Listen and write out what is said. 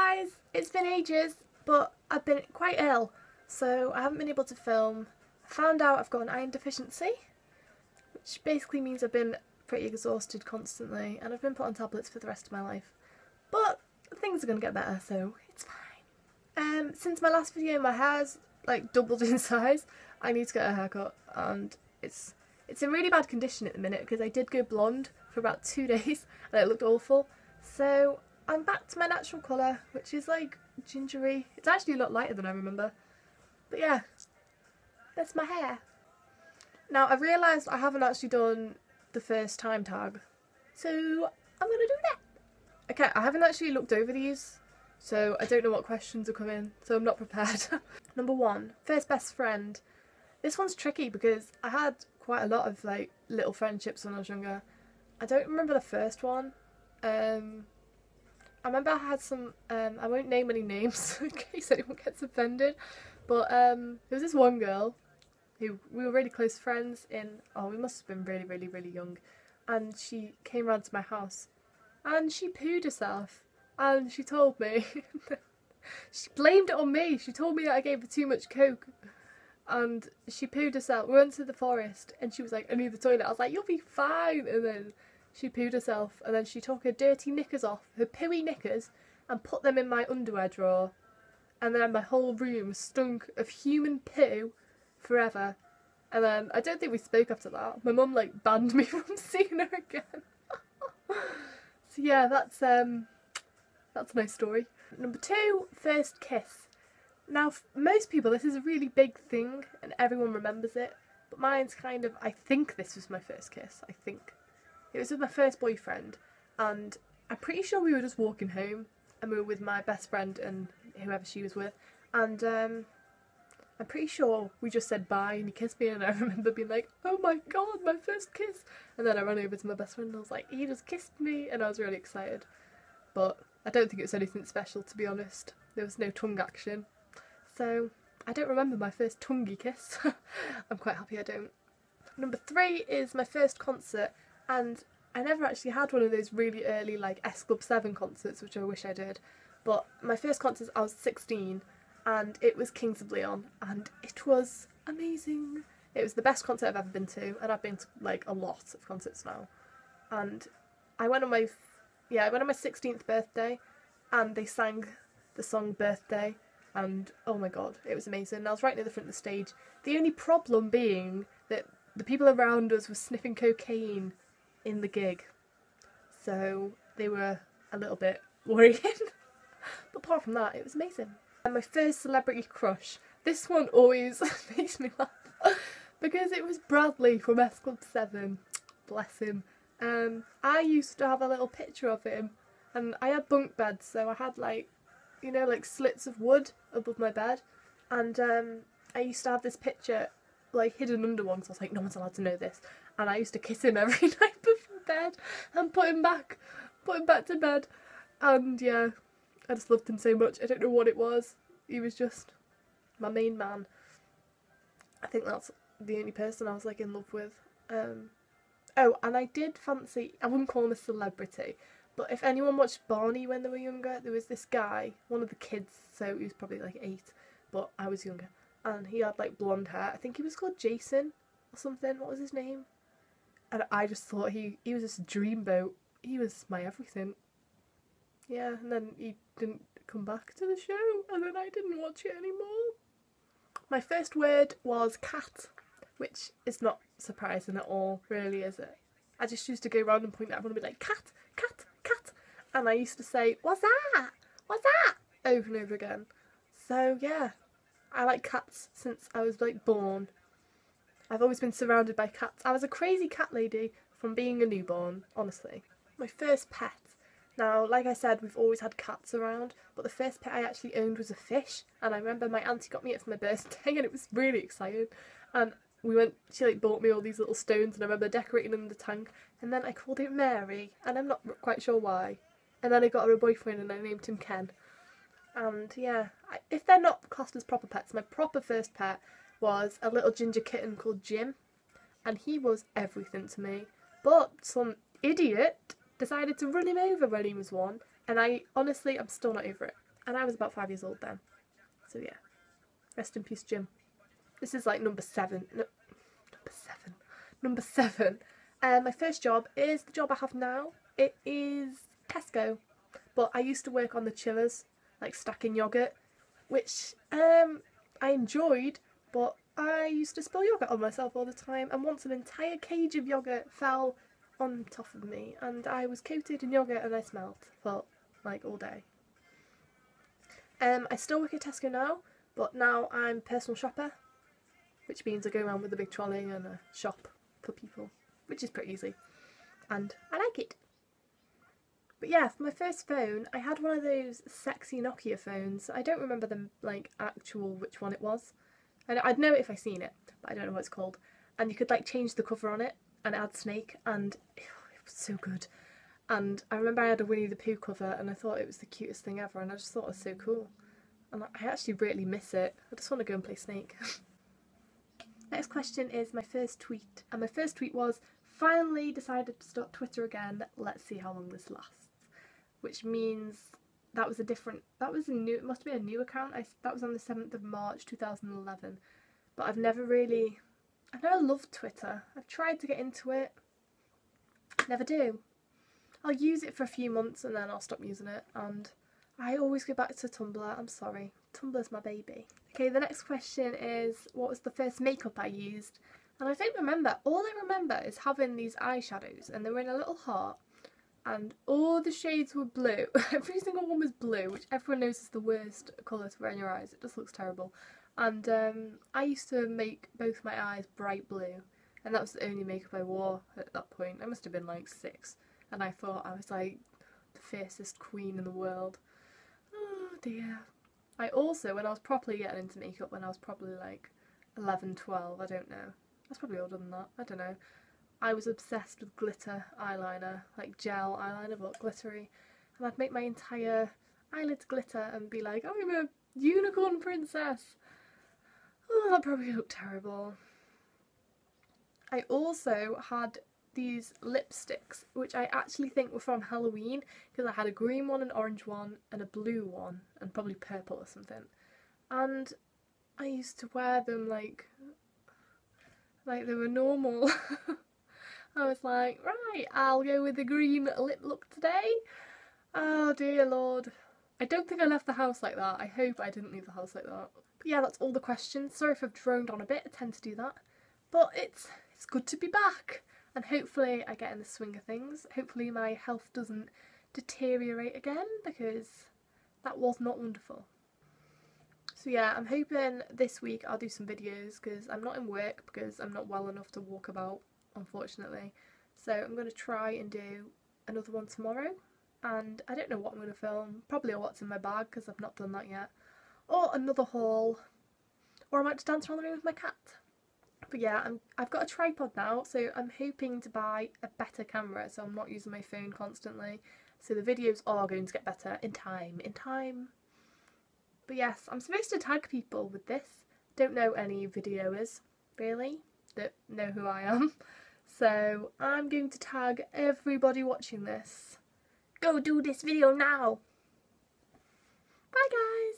guys, it's been ages, but I've been quite ill, so I haven't been able to film. I found out I've got an iron deficiency, which basically means I've been pretty exhausted constantly, and I've been put on tablets for the rest of my life. But things are going to get better, so it's fine. Since my last video, my hair's like doubled in size. I need to get a haircut, and it's in really bad condition at the minute because I did go blonde for about 2 days and it looked awful. So I'm back to my natural colour, which is like gingery. It's actually a lot lighter than I remember. But yeah, that's my hair. Now I've realised I haven't actually done the first time tag, so I'm gonna do that. Okay, I haven't actually looked over these, so I don't know what questions are coming, so I'm not prepared. Number 1, first best friend. This one's tricky because I had quite a lot of like little friendships when I was younger. I don't remember the first one. I remember I had some, I won't name any names in case anyone gets offended, but there was this one girl who we were really close friends in, we must have been really young, and she came round to my house and she pooed herself, and she told me, she blamed it on me. She told me that I gave her too much coke and she pooed herself. We went to the forest and she was like, I need the toilet. I was like, you'll be fine. And then she pooed herself, and then she took her dirty knickers off, her pooey knickers, and put them in my underwear drawer. And then my whole room stunk of human poo forever. And then I don't think we spoke after that. My mum like banned me from seeing her again. So yeah, that's a nice story. Number 2, first kiss. Now, most people, this is a really big thing and everyone remembers it, but mine's kind of, I think this was my first kiss, I think. It was with my first boyfriend, and I'm pretty sure we were just walking home, and we were with my best friend and whoever she was with, and I'm pretty sure we just said bye and he kissed me, and I remember being like, oh my god, my first kiss, and then I ran over to my best friend and I was like, he just kissed me, and I was really excited. But I don't think it was anything special, to be honest. There was no tongue action. So I don't remember my first tonguey kiss. I'm quite happy I don't. Number 3 is my first concert, and I never actually had one of those really early like S Club 7 concerts, which I wish I did. But my first concert, I was 16, and it was Kings of Leon, and it was amazing. It was the best concert I've ever been to, and I've been to like a lot of concerts now. And I went on my 16th birthday, and they sang the song Birthday, and oh my god, it was amazing. I was right near the front of the stage. The only problem being that the people around us were sniffing cocaine in the gig, so they were a little bit worrying. But apart from that, it was amazing. And my first celebrity crush, this one always makes me laugh because it was Bradley from S Club 7. Bless him. I used to have a little picture of him, and I had bunk beds, so I had like, you know, like slits of wood above my bed, and I used to have this picture like hidden under one, so I was like, no one's allowed to know this, and I used to kiss him every night before bed and put him back to bed, and yeah, I just loved him so much. I don't know what it was, he was just my main man. I think that's the only person I was like in love with. Oh, and I did fancy, I wouldn't call him a celebrity, but if anyone watched Barney when they were younger, there was this guy, one of the kids, so he was probably like 8, but I was younger, and he had like blonde hair. I think he was called Jason or something. What was his name? And I just thought he was just a dreamboat. He was my everything. Yeah, and then he didn't come back to the show, and then I didn't watch it anymore. My first word was cat, which is not surprising at all, really, is it? I just used to go around and point at everyone and be like, cat, cat, cat, and I used to say, what's that? What's that? Over and over again. So yeah, I like cats since I was like born. I've always been surrounded by cats. I was a crazy cat lady from being a newborn, honestly. My first pet. Now, like I said, we've always had cats around, but the first pet I actually owned was a fish, and I remember my auntie got me it for my birthday, and it was really exciting. And she like bought me all these little stones, and I remember decorating them in the tank, and then I called it Mary, and I'm not quite sure why. And then I got her a boyfriend and I named him Ken. And yeah, if they're not classed as proper pets, my proper first pet was a little ginger kitten called Jim, and he was everything to me. But some idiot decided to run him over when he was 1, and I'm still not over it. and I was about 5 years old then. So yeah, rest in peace, Jim. This is like number 7. No, number 7. My first job is the job I have now. It is Tesco, but I used to work on the chillers, like stacking yoghurt, which I enjoyed, but I used to spill yoghurt on myself all the time, and once an entire cage of yoghurt fell on top of me and I was coated in yoghurt and I smelled for like all day. I still work at Tesco now, but now I'm personal shopper, which means I go around with a big trolley and a shop for people, which is pretty easy, and I like it. But yeah, for my first phone, I had one of those sexy Nokia phones. I don't remember the like actual which one it was. I'd know it if I seen it, but I don't know what it's called. And you could like change the cover on it and add Snake, and it was so good. And I remember I had a Winnie the Pooh cover and I thought it was the cutest thing ever, and I just thought it was so cool. And I actually really miss it. I just want to go and play Snake. Next question is my first tweet. And my first tweet was, finally decided to start Twitter again. Let's see how long this lasts. Which means that was a new, it must be a new account. That was on the 7th of March 2011. But I've never loved Twitter. I've tried to get into it. Never do. I'll use it for a few months and then I'll stop using it, and I always go back to Tumblr. I'm sorry. Tumblr's my baby. Okay, the next question is, what was the first makeup I used? And I don't remember. All I remember is having these eyeshadows, and they were in a little heart, and all the shades were blue. Every single one was blue, which everyone knows is the worst colour to wear in your eyes. It just looks terrible. And I used to make both my eyes bright blue, and that was the only makeup I wore at that point. I must have been like 6, and I thought I was like the fiercest queen in the world. Oh dear. I also, when I was properly getting into makeup, when I was probably like 11, 12, I don't know. I was probably older than that, I don't know. I was obsessed with glitter eyeliner, like gel eyeliner but glittery. And I'd make my entire eyelids glitter and be like, oh, I'm a unicorn princess. Oh, that probably looked terrible. I also had these lipsticks, which I actually think were from Halloween, because I had a green one, an orange one, and a blue one, and probably purple or something. And I used to wear them like they were normal. I was like, right, I'll go with the green lip look today. Oh dear Lord. I don't think I left the house like that. I hope I didn't leave the house like that. But yeah, that's all the questions. Sorry if I've droned on a bit, I tend to do that. But it's good to be back. And hopefully I get in the swing of things. Hopefully my health doesn't deteriorate again, because that was not wonderful. So yeah, I'm hoping this week I'll do some videos, because I'm not in work because I'm not well enough to walk about, unfortunately. So I'm going to try and do another one tomorrow. And I don't know what I'm going to film. Probably what's in my bag, because I've not done that yet. Or another haul. Or I might just dance around the room with my cat. But yeah, I've got a tripod now, so I'm hoping to buy a better camera so I'm not using my phone constantly. So the videos are going to get better in time. But yes, I'm supposed to tag people with this. Don't know any videoers, really, that know who I am. So I'm going to tag everybody watching this. Go do this video now! Bye guys!